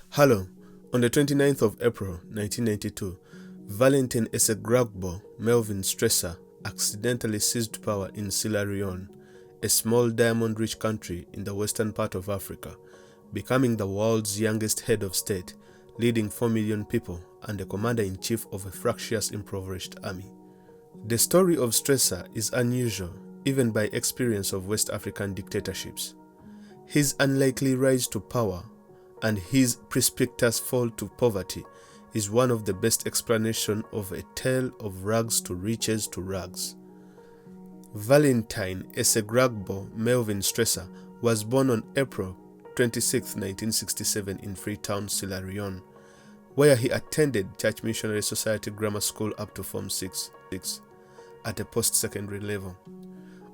Hello, on the 29th of April 1992, Valentine Melvin Strasser accidentally seized power in Sierra Leone, a small diamond-rich country in the western part of Africa, becoming the world's youngest head of state, leading 4 million people and the commander-in-chief of a fractious impoverished army. The story of Stressar is unusual, even by experience of West African dictatorships. His unlikely rise to power and his precipitous fall to poverty is one of the best explanations of a tale of rags to riches to rags. Valentine Melvin Strasser was born on April 26, 1967 in Freetown, Sierra Leone, where he attended Church Missionary Society Grammar School up to Form 6 at a post-secondary level.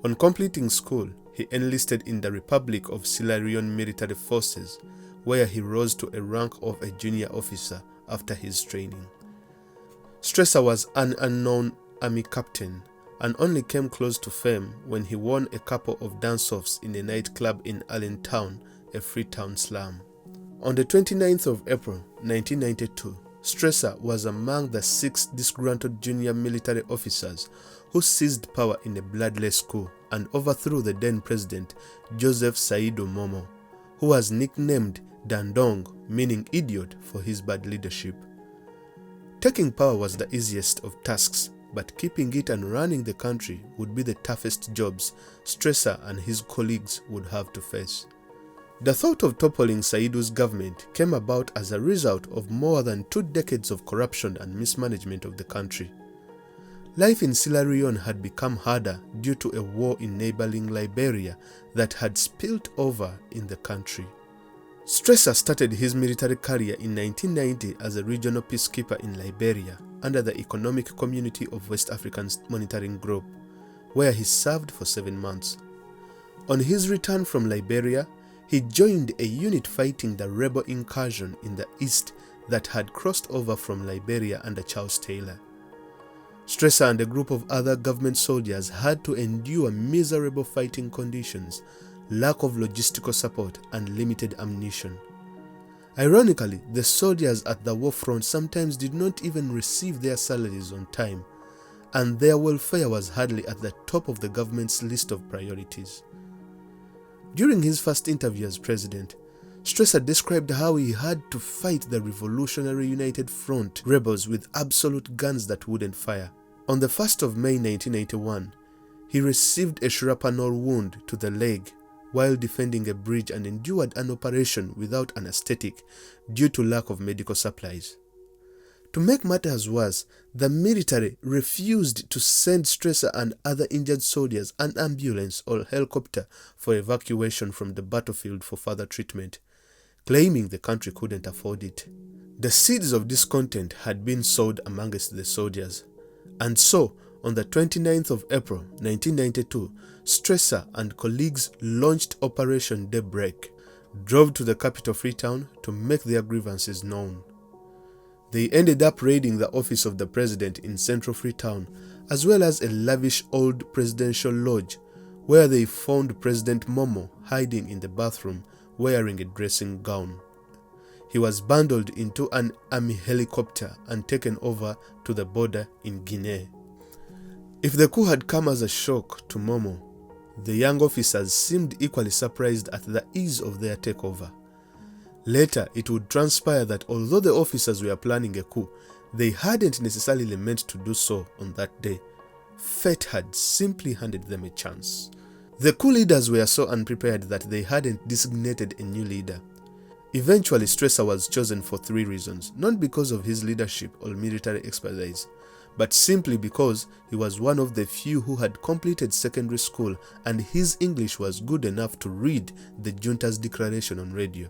On completing school, he enlisted in the Republic of Sierra Leone Military Forces, where he rose to a rank of a junior officer after his training. Stressar was an unknown army captain and only came close to fame when he won a couple of dance-offs in a nightclub in Allentown, a Freetown slum. On the 29th of April 1992, Stressar was among the 6 disgruntled junior military officers who seized power in a bloodless coup and overthrew the then president Joseph Saidu Momo, who was nicknamed Dandong, meaning idiot, for his bad leadership. Taking power was the easiest of tasks, but keeping it and running the country would be the toughest jobs Stressar and his colleagues would have to face. The thought of toppling Saidu's government came about as a result of more than 2 decades of corruption and mismanagement of the country. Life in Sierra Leone had become harder due to a war in neighboring Liberia that had spilled over in the country. Stressar started his military career in 1990 as a regional peacekeeper in Liberia under the Economic Community of West African Monitoring Group, where he served for 7 months. On his return from Liberia, he joined a unit fighting the rebel incursion in the east that had crossed over from Liberia under Charles Taylor. Stressar and a group of other government soldiers had to endure miserable fighting conditions, lack of logistical support, and limited ammunition. Ironically, the soldiers at the war front sometimes did not even receive their salaries on time, and their welfare was hardly at the top of the government's list of priorities. During his first interview as president, Stressar described how he had to fight the Revolutionary United Front rebels with absolute guns that wouldn't fire. On the 1st of May 1981, he received a shrapnel wound to the leg while defending a bridge and endured an operation without anesthetic due to lack of medical supplies. To make matters worse, the military refused to send Stressar and other injured soldiers an ambulance or helicopter for evacuation from the battlefield for further treatment, claiming the country couldn't afford it. The seeds of discontent had been sowed amongst the soldiers, and so, on the 29th of April 1992, Stressar and colleagues launched Operation Daybreak, drove to the capital Freetown to make their grievances known. They ended up raiding the office of the president in central Freetown, as well as a lavish old presidential lodge, where they found President Momo hiding in the bathroom wearing a dressing gown. He was bundled into an army helicopter and taken over to the border in Guinea. If the coup had come as a shock to Momo, the young officers seemed equally surprised at the ease of their takeover. Later, it would transpire that although the officers were planning a coup, they hadn't necessarily meant to do so on that day. Fate had simply handed them a chance. The coup leaders were so unprepared that they hadn't designated a new leader. Eventually, Stressar was chosen for 3 reasons, not because of his leadership or military expertise, but simply because he was one of the few who had completed secondary school and his English was good enough to read the junta's declaration on radio.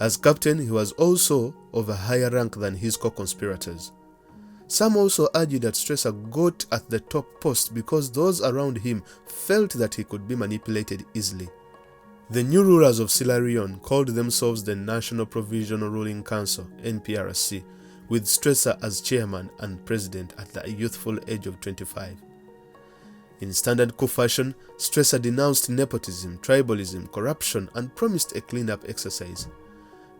As captain, he was also of a higher rank than his co-conspirators. Some also argued that Stressar got at the top post because those around him felt that he could be manipulated easily. The new rulers of Sierra Leone called themselves the National Provisional Ruling Council, NPRC, with Stressar as chairman and president at the youthful age of 25. In standard coup fashion, Stressar denounced nepotism, tribalism, corruption, and promised a clean-up exercise.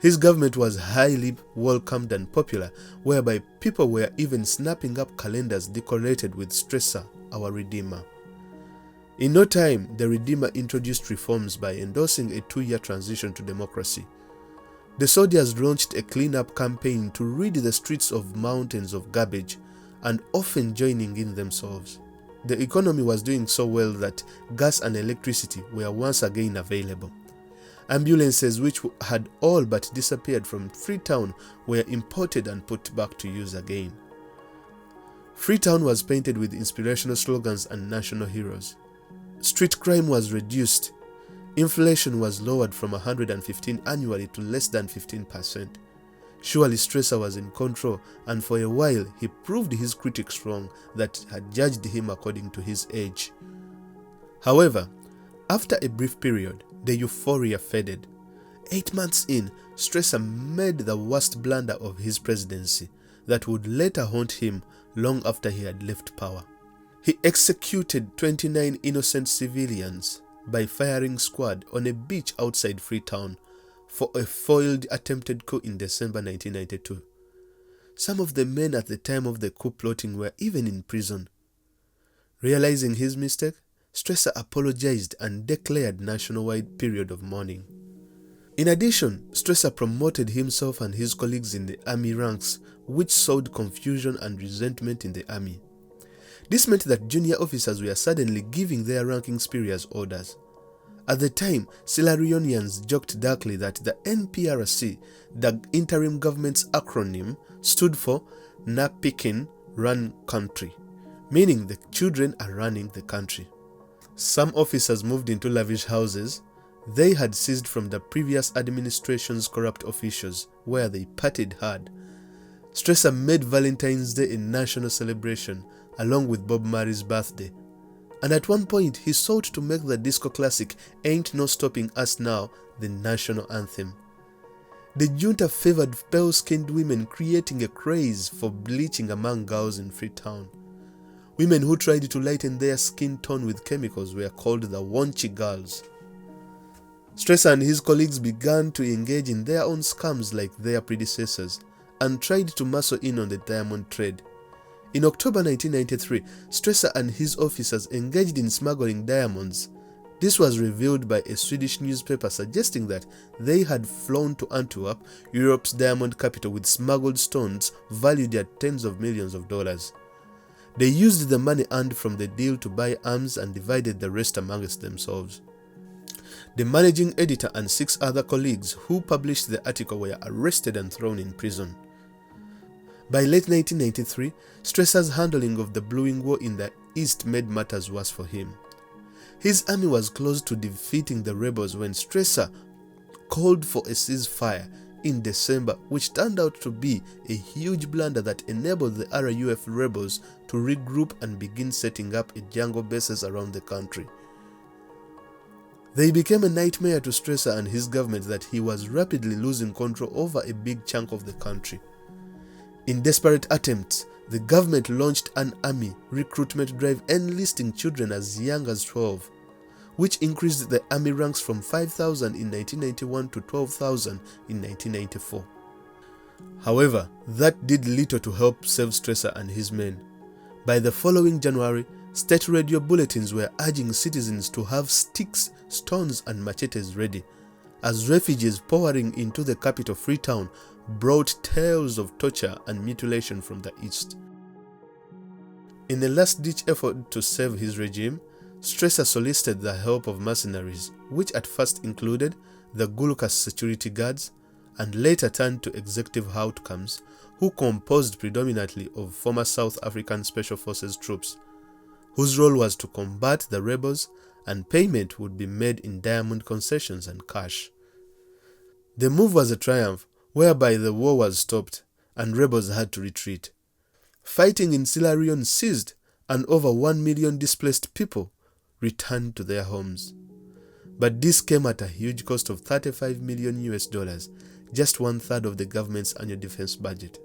His government was highly welcomed and popular, whereby people were even snapping up calendars decorated with Stressar, our Redeemer. In no time, the Redeemer introduced reforms by endorsing a 2-year transition to democracy. The soldiers launched a clean-up campaign to rid the streets of mountains of garbage, and often joining in themselves. The economy was doing so well that gas and electricity were once again available. Ambulances, which had all but disappeared from Freetown, were imported and put back to use again. Freetown was painted with inspirational slogans and national heroes. Street crime was reduced. Inflation was lowered from 115 annually to less than 15%. Surely Stressar was in control, and for a while he proved his critics wrong that had judged him according to his age. However, after a brief period, the euphoria faded. 8 months in, Stressar made the worst blunder of his presidency that would later haunt him long after he had left power. He executed 29 innocent civilians by firing squad on a beach outside Freetown for a foiled attempted coup in December 1992. Some of the men at the time of the coup plotting were even in prison. Realizing his mistake, Stressar apologized and declared nationwide period of mourning. In addition, Stressar promoted himself and his colleagues in the army ranks, which sowed confusion and resentment in the army. This meant that junior officers were suddenly giving their ranking superiors orders. At the time, Sierra Leoneans joked darkly that the NPRC, the interim government's acronym, stood for Na Pikin Run Country, meaning the children are running the country. Some officers moved into lavish houses they had seized from the previous administration's corrupt officials, where they partied hard. Stressar made Valentine's Day a national celebration, along with Bob Marley's birthday. And at one point, he sought to make the disco classic Ain't No Stopping Us Now the national anthem. The junta favored pale-skinned women, creating a craze for bleaching among girls in Freetown. Women who tried to lighten their skin tone with chemicals were called the Wanchi girls. Stressar and his colleagues began to engage in their own scams like their predecessors and tried to muscle in on the diamond trade. In October 1993, Stressar and his officers engaged in smuggling diamonds. This was revealed by a Swedish newspaper suggesting that they had flown to Antwerp, Europe's diamond capital, with smuggled stones valued at tens of millions of dollars. They used the money earned from the deal to buy arms and divided the rest amongst themselves. The managing editor and 6 other colleagues who published the article were arrested and thrown in prison. By late 1993, Stressar's handling of the Bluing War in the East made matters worse for him. His army was close to defeating the rebels when Stressar called for a ceasefire in December, which turned out to be a huge blunder that enabled the RUF rebels to regroup and begin setting up jungle bases around the country. They became a nightmare to Stressar and his government that he was rapidly losing control over a big chunk of the country. In desperate attempts, the government launched an army recruitment drive enlisting children as young as 12, which increased the army ranks from 5,000 in 1991 to 12,000 in 1994. However, that did little to help save Stressar and his men. By the following January, state radio bulletins were urging citizens to have sticks, stones and machetes ready, as refugees pouring into the capital Freetown brought tales of torture and mutilation from the east. In a last-ditch effort to save his regime, Stressar solicited the help of mercenaries, which at first included the Gulukas security guards and later turned to executive outcomes, who composed predominantly of former South African Special Forces troops, whose role was to combat the rebels, and payment would be made in diamond concessions and cash. The move was a triumph, whereby the war was stopped and rebels had to retreat. Fighting in Sierra Leone ceased, and over 1 million displaced people returned to their homes. But this came at a huge cost of $35 million, just 1/3 of the government's annual defense budget.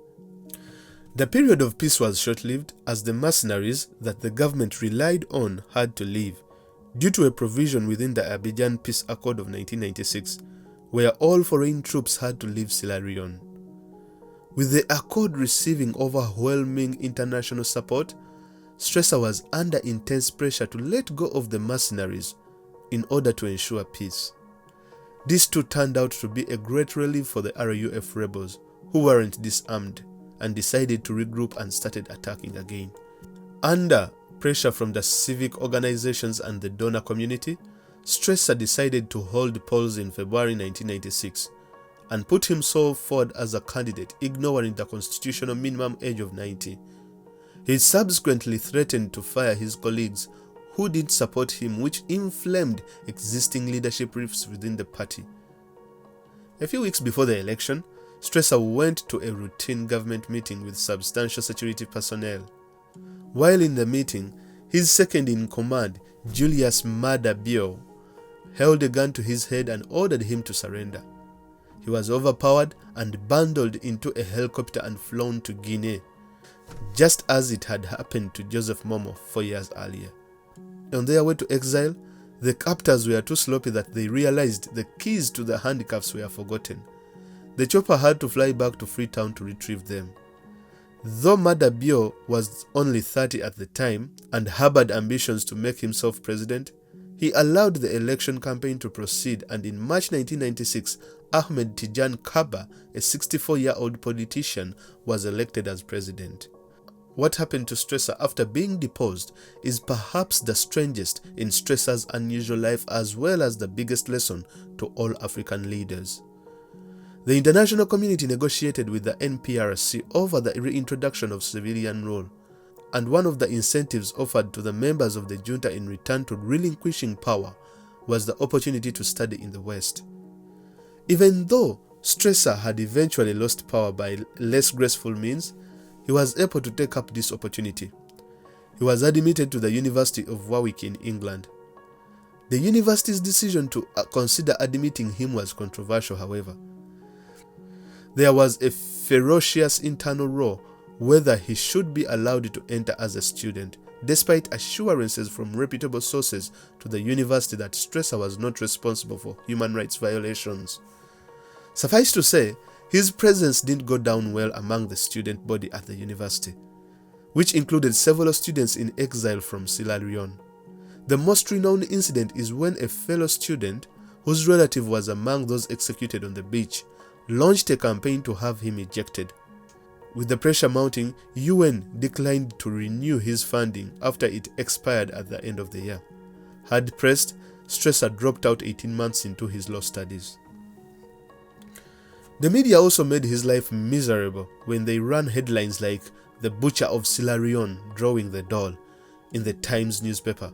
The period of peace was short-lived, as the mercenaries that the government relied on had to leave, due to a provision within the Abidjan Peace Accord of 1996, where all foreign troops had to leave Sierra Leone. With the accord receiving overwhelming international support, Stressar was under intense pressure to let go of the mercenaries in order to ensure peace. This too turned out to be a great relief for the RUF rebels, who weren't disarmed and decided to regroup and started attacking again. Under pressure from the civic organizations and the donor community, Stressar decided to hold polls in February 1996 and put himself forward as a candidate, ignoring the constitutional minimum age of 90. He subsequently threatened to fire his colleagues who did support him, which inflamed existing leadership rifts within the party. A few weeks before the election, Stressar went to a routine government meeting with substantial security personnel. While in the meeting, his second-in-command, Julius Maada Bio, held a gun to his head and ordered him to surrender. He was overpowered and bundled into a helicopter and flown to Guinea, just as it had happened to Joseph Momo 4 years earlier. On their way to exile, the captors were too sloppy that they realized the keys to the handcuffs were forgotten. The chopper had to fly back to Freetown to retrieve them. Though Maada Bio was only 30 at the time and harbored ambitions to make himself president, he allowed the election campaign to proceed, and in March 1996, Ahmed Tijan Kaba, a 64-year-old politician, was elected as president. What happened to Stressar after being deposed is perhaps the strangest in Stressar's unusual life, as well as the biggest lesson to all African leaders. The international community negotiated with the NPRC over the reintroduction of civilian rule, and one of the incentives offered to the members of the junta in return to relinquishing power was the opportunity to study in the West. Even though Stressar had eventually lost power by less graceful means, he was able to take up this opportunity. He was admitted to the University of Warwick in England. The university's decision to consider admitting him was controversial, however. There was a ferocious internal row whether he should be allowed to enter as a student, despite assurances from reputable sources to the university that Stressar was not responsible for human rights violations. Suffice to say, his presence didn't go down well among the student body at the university, which included several students in exile from Sierra Leone. The most renowned incident is when a fellow student, whose relative was among those executed on the beach, launched a campaign to have him ejected. With the pressure mounting, UN declined to renew his funding after it expired at the end of the year. Hard pressed, Stressar dropped out 18 months into his law studies. The media also made his life miserable when they ran headlines like "The Butcher of Sierra Leone drawing the doll" in the Times newspaper.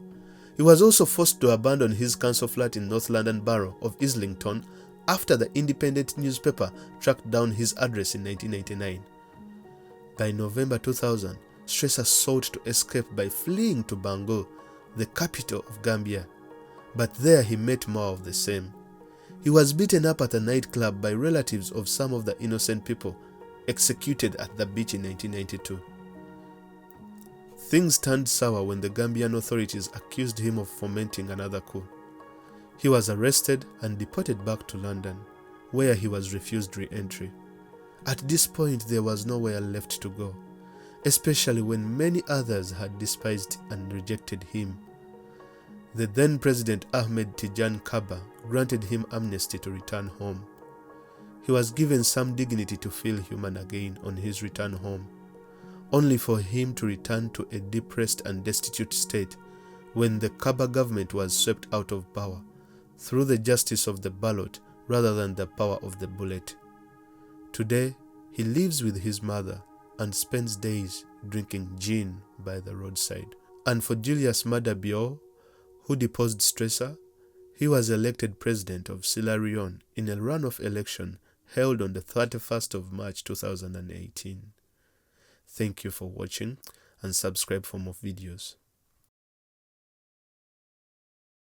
He was also forced to abandon his council flat in North London Borough of Islington after the Independent newspaper tracked down his address in 1999. By November 2000, Stressar sought to escape by fleeing to Banjul, the capital of Gambia, but there he met more of the same. He was beaten up at a nightclub by relatives of some of the innocent people executed at the beach in 1992. Things turned sour when the Gambian authorities accused him of fomenting another coup. He was arrested and deported back to London, where he was refused re-entry. At this point, there was nowhere left to go, especially when many others had despised and rejected him. The then President Ahmed Tijan Kaba granted him amnesty to return home. He was given some dignity to feel human again on his return home, only for him to return to a depressed and destitute state when the Kaba government was swept out of power through the justice of the ballot rather than the power of the bullet. Today, he lives with his mother and spends days drinking gin by the roadside. And for Julius Maada Bio, who deposed Stressar, he was elected president of Sierra Leone in a runoff election held on the 31st of March 2018. Thank you for watching and subscribe for more videos.